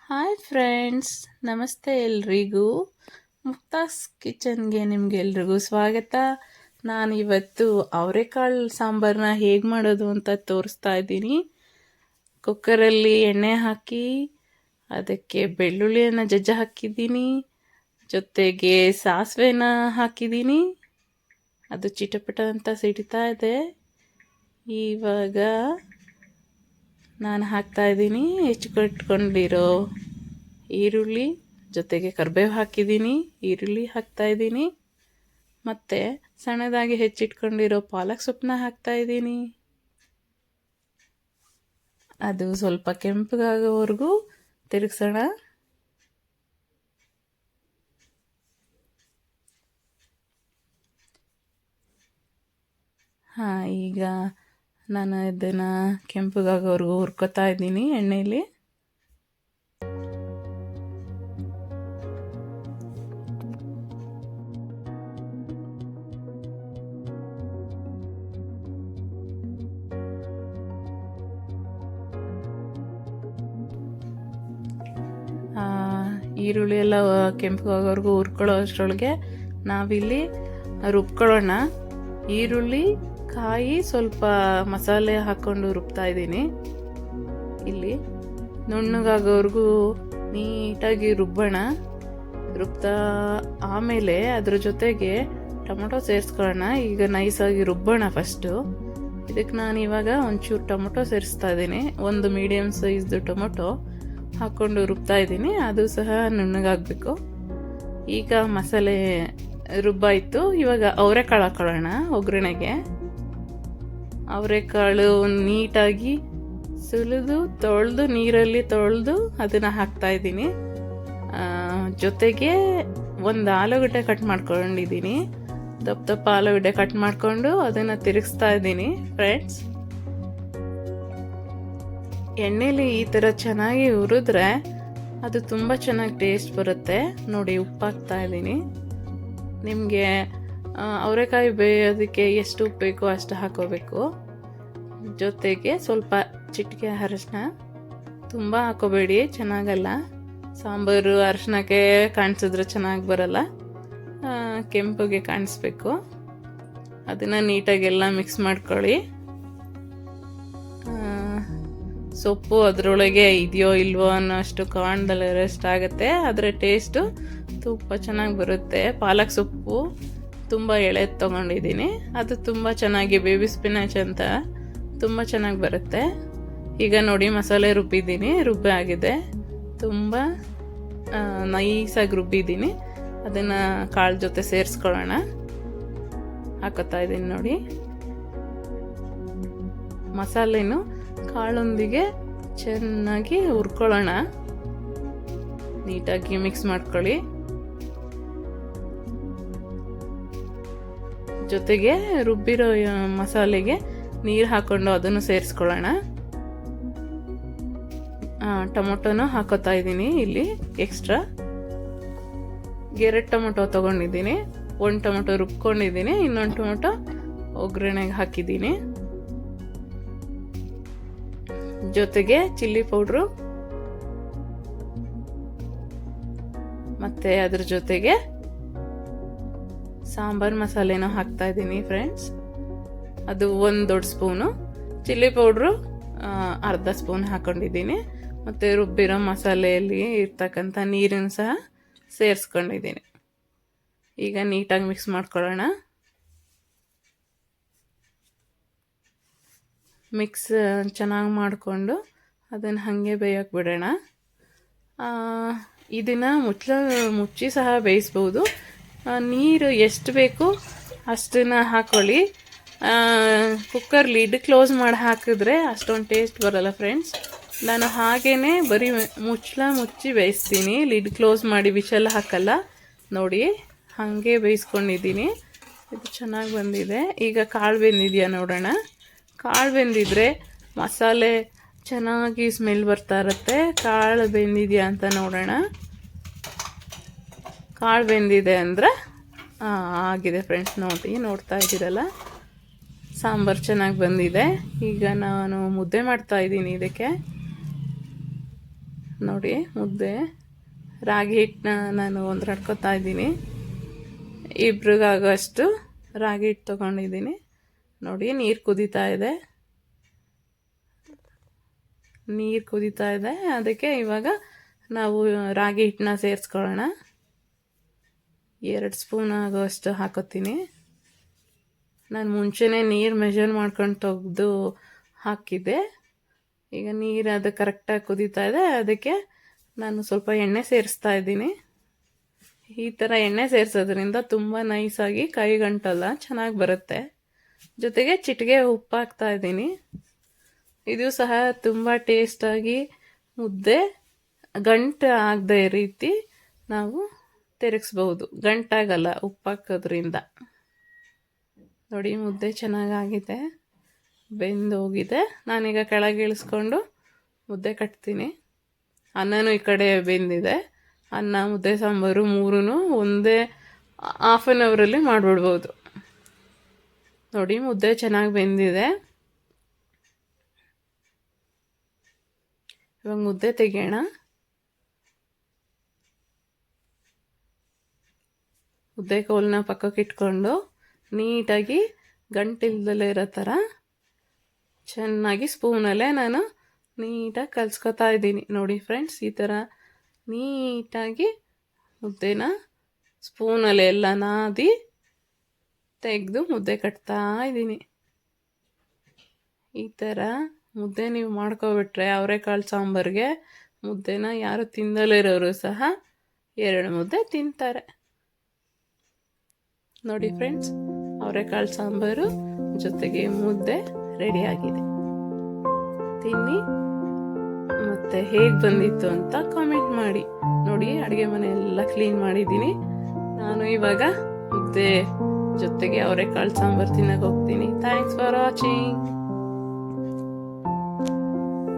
Hi friends, ನಮಸ್ತೆ ಎಲ್ರಿಗೂ. ಮುಕ್ತಾಸ್ ಕಿಚನ್ಗೆ ನಿಮಗೆಲ್ರಿಗೂ ಸ್ವಾಗತ. ನಾನಿವತ್ತು ಅವರೆಕಾಳು ಸಾಂಬಾರನ್ನ ಹೇಗೆ ಮಾಡೋದು ಅಂತ ತೋರಿಸ್ತಾ ಇದ್ದೀನಿ. ಕುಕ್ಕರಲ್ಲಿ ಎಣ್ಣೆ ಹಾಕಿ ಅದಕ್ಕೆ ಬೆಳ್ಳುಳ್ಳಿಯನ್ನು ಜಜ್ಜ ಹಾಕಿದ್ದೀನಿ, ಜೊತೆಗೆ ಸಾಸಿವೆನ ಹಾಕಿದ್ದೀನಿ. ಅದು ಚಿಟಪಟ ಅಂತ ಸಿಡಿತಾ ಇದೆ. ಇವಾಗ ನಾನು ಹಾಕ್ತಾ ಇದ್ದೀನಿ ಹೆಚ್ಚಿಟ್ಕೊಂಡಿರೋ ಈರುಳ್ಳಿ, ಜೊತೆಗೆ ಕರಿಬೇವು ಹಾಕಿದ್ದೀನಿ, ಈರುಳ್ಳಿ ಹಾಕ್ತಾ ಇದ್ದೀನಿ, ಮತ್ತು ಸಣ್ಣದಾಗಿ ಹೆಚ್ಚಿಟ್ಕೊಂಡಿರೋ ಪಾಲಕ್ ಸೊಪ್ಪನ್ನ ಹಾಕ್ತಾ ಇದ್ದೀನಿ. ಅದು ಸ್ವಲ್ಪ ಕೆಂಪಗಾಗೋವರೆಗೂ ತಿರುಗಿಸೋಣ. ಈಗ ನಾನು ಇದನ್ನು ಕೆಂಪಗಾಗೋವರೆಗೂ ಹುರ್ಕೋತಾ ಇದ್ದೀನಿ ಎಣ್ಣೆಯಲ್ಲಿ. ಈರುಳ್ಳಿ ಎಲ್ಲ ಕೆಂಪಗಾಗೋವರೆಗೂ ಹುರ್ಕೊಳ್ಳೋ ಅಷ್ಟರೊಳಗೆ ನಾವಿಲ್ಲಿ ರುಬ್ಕೊಳ್ಳೋಣ. ಈರುಳ್ಳಿ, ಕಾಯಿ, ಸ್ವಲ್ಪ ಮಸಾಲೆ ಹಾಕ್ಕೊಂಡು ರುಬ್ತಾ ಇದ್ದೀನಿ. ಇಲ್ಲಿ ನುಣ್ಣಗಾಗೋವರೆಗೂ ನೀಟಾಗಿ ರುಬ್ಬೋಣ. ರುಬ್ತಾ ಆಮೇಲೆ ಅದ್ರ ಜೊತೆಗೆ ಟೊಮೊಟೊ ಸೇರಿಸ್ಕೊಳ್ಳೋಣ. ಈಗ ನೈಸಾಗಿ ರುಬ್ಬೋಣ ಫಸ್ಟು. ಇದಕ್ಕೆ ನಾನು ಇವಾಗ ಒಂಚೂರು ಟೊಮೊಟೊ ಸೇರಿಸ್ತಾ ಇದ್ದೀನಿ. ಒಂದು ಮೀಡಿಯಮ್ ಸೈಜ್ದು ಟೊಮೊಟೊ ಹಾಕ್ಕೊಂಡು ರುಬ್ತಾ ಇದ್ದೀನಿ. ಅದು ಸಹ ನುಣ್ಣಗಾಗಬೇಕು. ಈಗ ಮಸಾಲೆ ರುಬ್ಬಾಯಿತು. ಇವಾಗ ಅವರೆಕಾಳು ಹಾಕೊಳ್ಳೋಣ ಒಗ್ಗರಣೆಗೆ. ಅವರೆಕಾಳು ನೀಟಾಗಿ ಸುಲಿದು ತೊಳೆದು ನೀರಲ್ಲಿ ತೊಳೆದು ಅದನ್ನು ಹಾಕ್ತಾ ಇದ್ದೀನಿ. ಜೊತೆಗೆ ಒಂದು ಆಲೂಗಡ್ಡೆ ಕಟ್ ಮಾಡ್ಕೊಂಡಿದ್ದೀನಿ. ದಪ್ಪ ದಪ್ಪ ಆಲೂಗಡ್ಡೆ ಕಟ್ ಮಾಡಿಕೊಂಡು ಅದನ್ನು ತಿರುಗಿಸ್ತಾ ಇದ್ದೀನಿ ಫ್ರೆಂಡ್ಸ್. ಎಣ್ಣೆಲಿ ಈ ಥರ ಚೆನ್ನಾಗಿ ಹುರಿದ್ರೆ ಅದು ತುಂಬ ಚೆನ್ನಾಗಿ ಟೇಸ್ಟ್ ಬರುತ್ತೆ. ನೋಡಿ, ಉಪ್ಪು ಹಾಕ್ತಾ ಇದ್ದೀನಿ. ನಿಮಗೆ ಅವರೆಕಾಯಿ ಬೇಯೋದಕ್ಕೆ ಎಷ್ಟು ಉಪ್ಪು ಬೇಕೋ ಅಷ್ಟು ಹಾಕೋಬೇಕು. ಜೊತೆಗೆ ಸ್ವಲ್ಪ ಚಿಟಿಕೆ ಅರಶಿನ, ತುಂಬ ಹಾಕೋಬೇಡಿ, ಚೆನ್ನಾಗಲ್ಲ. ಸಾಂಬಾರು ಅರಶಿನಕ್ಕೆ ಕಾಣಿಸಿದ್ರೆ ಚೆನ್ನಾಗಿ ಬರಲ್ಲ, ಕೆಂಪಗೆ ಕಾಣಿಸ್ಬೇಕು. ಅದನ್ನು ನೀಟಾಗೆಲ್ಲ ಮಿಕ್ಸ್ ಮಾಡ್ಕೊಳ್ಳಿ. ಸೊಪ್ಪು ಅದರೊಳಗೆ ಇದೆಯೋ ಇಲ್ವೋ ಅನ್ನೋ ಅಷ್ಟು ಕಾಣ್ದಲ್ಲ ರೆಸ್ಟ್ ಆಗುತ್ತೆ. ಅದರ ಟೇಸ್ಟು ತುಂಬ ಚೆನ್ನಾಗಿ ಬರುತ್ತೆ. ಪಾಲಕ್ ಸೊಪ್ಪು ತುಂಬ ಎಳೆದು ತೊಗೊಂಡಿದ್ದೀನಿ. ಅದು ತುಂಬ ಚೆನ್ನಾಗಿ ಬೇಬಿ ಸ್ಪಿನಾಚ್ ಅಂತ ತುಂಬ ಚೆನ್ನಾಗಿ ಬರುತ್ತೆ. ಈಗ ನೋಡಿ, ಮಸಾಲೆ ರುಬ್ಬಿದ್ದೀನಿ, ರುಬ್ಬಿ ಆಗಿದೆ. ತುಂಬ ನೈಸಾಗಿ ರುಬ್ಬಿದ್ದೀನಿ. ಅದನ್ನು ಕಾಳು ಜೊತೆ ಸೇರಿಸ್ಕೊಳ್ಳೋಣ. ಹಾಕೋತಾ ಇದ್ದೀನಿ ನೋಡಿ. ಮಸಾಲೆನೂ ಕಾಳೊಂದಿಗೆ ಚೆನ್ನಾಗಿ ಹುರ್ಕೊಳ್ಳೋಣ. ನೀಟಾಗಿ ಮಿಕ್ಸ್ ಮಾಡ್ಕೊಳ್ಳಿ. ಜೊತೆಗೆ ರುಬ್ಬಿರೋ ಮಸಾಲೆಗೆ ನೀರು ಹಾಕೊಂಡು ಅದನ್ನು ಸೇರಿಸ್ಕೊಳ್ಳೋಣ. ಟೊಮೊಟೊನೂ ಹಾಕೋತಾ ಇದ್ದೀನಿ. ಇಲ್ಲಿ ಎಕ್ಸ್ಟ್ರಾ 2 ಟೊಮೊಟೊ ತೊಗೊಂಡಿದ್ದೀನಿ. 1 ಟೊಮೊಟೊ ರುಬ್ಕೊಂಡಿದ್ದೀನಿ, ಇನ್ನೊಂದು ಟೊಮೊಟೊ ಒಗ್ಗರಣೆಗೆ ಹಾಕಿದ್ದೀನಿ. ಜೊತೆಗೆ ಚಿಲ್ಲಿ ಪೌಡ್ರು, ಮತ್ತು ಅದ್ರ ಜೊತೆಗೆ ಸಾಂಬಾರ್ ಮಸಾಲೆನೂ ಹಾಕ್ತಾ ಇದ್ದೀನಿ ಫ್ರೆಂಡ್ಸ್. ಅದು 1 ದೊಡ್ಡ ಸ್ಪೂನು, ಚಿಲ್ಲಿ ಪೌಡ್ರು ಅರ್ಧ ಸ್ಪೂನ್ ಹಾಕೊಂಡಿದ್ದೀನಿ, ಮತ್ತು ರುಬ್ಬಿರೋ ಮಸಾಲೆಯಲ್ಲಿ ಇರ್ತಕ್ಕಂಥ ನೀರನ್ನು ಸಹ ಸೇರಿಸ್ಕೊಂಡಿದ್ದೀನಿ. ಈಗ ನೀಟಾಗಿ ಮಿಕ್ಸ್ ಮಾಡ್ಕೊಳ್ಳೋಣ. ಮಿಕ್ಸ್ ಚೆನ್ನಾಗಿ ಮಾಡಿಕೊಂಡು ಅದನ್ನು ಹಾಗೆ ಬೇಯೋಕ್ಕೆ ಬಿಡೋಣ. ಇದನ್ನು ಮುಚ್ಚಿ ಸಹ ಬೇಯಿಸ್ಬೋದು. ನೀರು ಎಷ್ಟು ಬೇಕು ಅಷ್ಟನ್ನು ಹಾಕ್ಕೊಳ್ಳಿ. ಕುಕ್ಕರ್ ಲಿಡ್ ಕ್ಲೋಸ್ ಮಾಡಿ ಹಾಕಿದ್ರೆ ಅಷ್ಟೊಂದು ಟೇಸ್ಟ್ ಬರೋಲ್ಲ ಫ್ರೆಂಡ್ಸ್. ನಾನು ಹಾಗೇ ಬರೀ ಮುಚ್ಚಿ ಬೇಯಿಸ್ತೀನಿ, ಲಿಡ್ ಕ್ಲೋಸ್ ಮಾಡಿ ವಿಷಲ್ ಹಾಕಲ್ಲ. ನೋಡಿ, ಹಾಗೆ ಬೇಯಿಸ್ಕೊಂಡಿದ್ದೀನಿ. ಇದು ಚೆನ್ನಾಗಿ ಬಂದಿದೆ. ಈಗ ಕಾಳು ಬೆಂದಿದೆಯಾ ನೋಡೋಣ. ಕಾಳು ಬೆಂದಿದ್ರೆ ಮಸಾಲೆ ಚೆನ್ನಾಗಿ ಸ್ಮೆಲ್ ಬರ್ತಾ ಇರುತ್ತೆ. ಕಾಳು ಬೆಂದಿದೆಯಾ ಅಂತ ನೋಡೋಣ. ಕಾಳು ಬೆಂದಿದೆ ಅಂದರೆ ಆಗಿದೆ ಫ್ರೆಂಡ್ಸ್. ನೋಡ್ತಾ ಇದ್ದೀರಲ್ಲ, ಸಾಂಬಾರು ಚೆನ್ನಾಗಿ ಬಂದಿದೆ. ಈಗ ನಾನು ಮುದ್ದೆ ಮಾಡ್ತಾ ಇದ್ದೀನಿ. ಇದಕ್ಕೆ ನೋಡಿ ಮುದ್ದೆ ರಾಗಿ ಹಿಟ್ಟನ್ನ ನಾನು ಹೊಂದ್ರಾಡ್ಕೊತಾ ಇದ್ದೀನಿ. ಇಬ್ರಿಗಾಗೋಷ್ಟು ರಾಗಿ ಹಿಟ್ಟು ತೊಗೊಂಡಿದ್ದೀನಿ. ನೋಡಿ ನೀರು ಕುದೀತಾ ಇದೆ. ಅದಕ್ಕೆ ಇವಾಗ ನಾವು ರಾಗಿ ಹಿಟ್ಟನ್ನ ಸೇರಿಸ್ಕೊಳ್ಳೋಣ. 2 ಸ್ಪೂನ್ ಆಗೋಷ್ಟು ಹಾಕೋತೀನಿ. ನಾನು ಮುಂಚೆನೇ ನೀರು ಮೆಷರ್ ಮಾಡ್ಕೊಂಡು ತೆಗೆದು ಹಾಕಿದ್ದೆ. ಈಗ ನೀರು ಅದು ಕರೆಕ್ಟಾಗಿ ಕುದೀತಾ ಇದೆ. ಅದಕ್ಕೆ ನಾನು ಸ್ವಲ್ಪ ಎಣ್ಣೆ ಸೇರಿಸ್ತಾ ಇದ್ದೀನಿ. ಈ ಥರ ಎಣ್ಣೆ ಸೇರಿಸೋದ್ರಿಂದ ತುಂಬ ನೈಸಾಗಿ ಕೈಗಂಟಲ್ಲ, ಚೆನ್ನಾಗಿ ಬರುತ್ತೆ. ಜೊತೆಗೆ ಚಿಟಿಕೆ ಉಪ್ಪು ಹಾಕ್ತಾ ಇದ್ದೀನಿ. ಇದು ಸಹ ತುಂಬ ಟೇಸ್ಟಾಗಿ ಮುದ್ದೆ ಗಂಟು ಆಗದೆ ರೀತಿ ನಾವು ತಿರುಗಿಸ್ಬಹುದು. ಗಂಟಾಗಲ್ಲ ಉಪ್ಪು ಹಾಕೋದ್ರಿಂದ. ನೋಡಿ ಮುದ್ದೆ ಚೆನ್ನಾಗಾಗಿದೆ, ಬೆಂದೋಗಿದೆ. ನಾನೀಗ ಕೆಳಗೆ ಇಳಿಸ್ಕೊಂಡು ಮುದ್ದೆ ಕಟ್ತೀನಿ. ಅನ್ನನೂ ಈ ಕಡೆ ಬೆಂದಿದೆ. ಅನ್ನ ಮುದ್ದೆ ಸಾಂಬಾರು ಮೂರೂ ಒಂದೇ ಹಾಫ್ ಆನ್ ಅವರಲ್ಲಿ ಮಾಡಿಬಿಡ್ಬೋದು. ನೋಡಿ ಮುದ್ದೆ ಚೆನ್ನಾಗಿ ಬೆಂದಿದೆ. ಇವಾಗ ಮುದ್ದೆ ತೆಗೆಯೋಣ. ಮುದ್ದೆ ಕೋಲನ್ನ ಪಕ್ಕಕ್ಕೆ ಇಟ್ಕೊಂಡು ನೀಟಾಗಿ ಗಂಟಿಲ್ದಲೇ ಇರೋ ಥರ ಚೆನ್ನಾಗಿ ಸ್ಪೂನಲ್ಲೇ ನಾನು ನೀಟಾಗಿ ಕಲಿಸ್ಕೊತಾ ಇದ್ದೀನಿ. ನೋಡಿ ಫ್ರೆಂಡ್ಸ್, ಈ ಥರ ನೀಟಾಗಿ ಮುದ್ದೆನ ಸ್ಪೂನಲ್ಲಿ ಎಲ್ಲ ನಾದಿ ತೆಗೆದು ಮುದ್ದೆ ಕಟ್ತಾ ಇದ್ದೀನಿ. ಈ ಥರ ಮುದ್ದೆ ನೀವು ಮಾಡ್ಕೊಬಿಟ್ರೆ ಅವರೆಕಾಳು ಸಾಂಬಾರಿಗೆ ಮುದ್ದೆನ ಯಾರು ತಿಂದಲೇ ಇರೋರು ಸಹ 2 ಮುದ್ದೆ ತಿಂತಾರೆ. ನೋಡಿ ಫ್ರೆಂಡ್ಸ್, ಅವರೆಕಾಳು ಸಾಂಬಾರು ಜೊತೆಗೆ ಮುದ್ದೆ ರೆಡಿಯಾಗಿದೆ. ತಿನ್ನಿ ಮತ್ತು ಹೇಗೆ ಬಂದಿತ್ತು ಅಂತ ಕಾಮೆಂಟ್ ಮಾಡಿ. ನೋಡಿ ಅಡುಗೆ ಮನೆ ಎಲ್ಲ ಕ್ಲೀನ್ ಮಾಡಿದ್ದೀನಿ. ನಾನು ಇವಾಗ ಮುದ್ದೆ ಜೊತೆಗೆ ಅವರೆಕಾಳು ಸಾಂಬಾರು ತಿನ್ನಕ್ಕೆ ಹೋಗ್ತೀನಿ. Thanks for watching.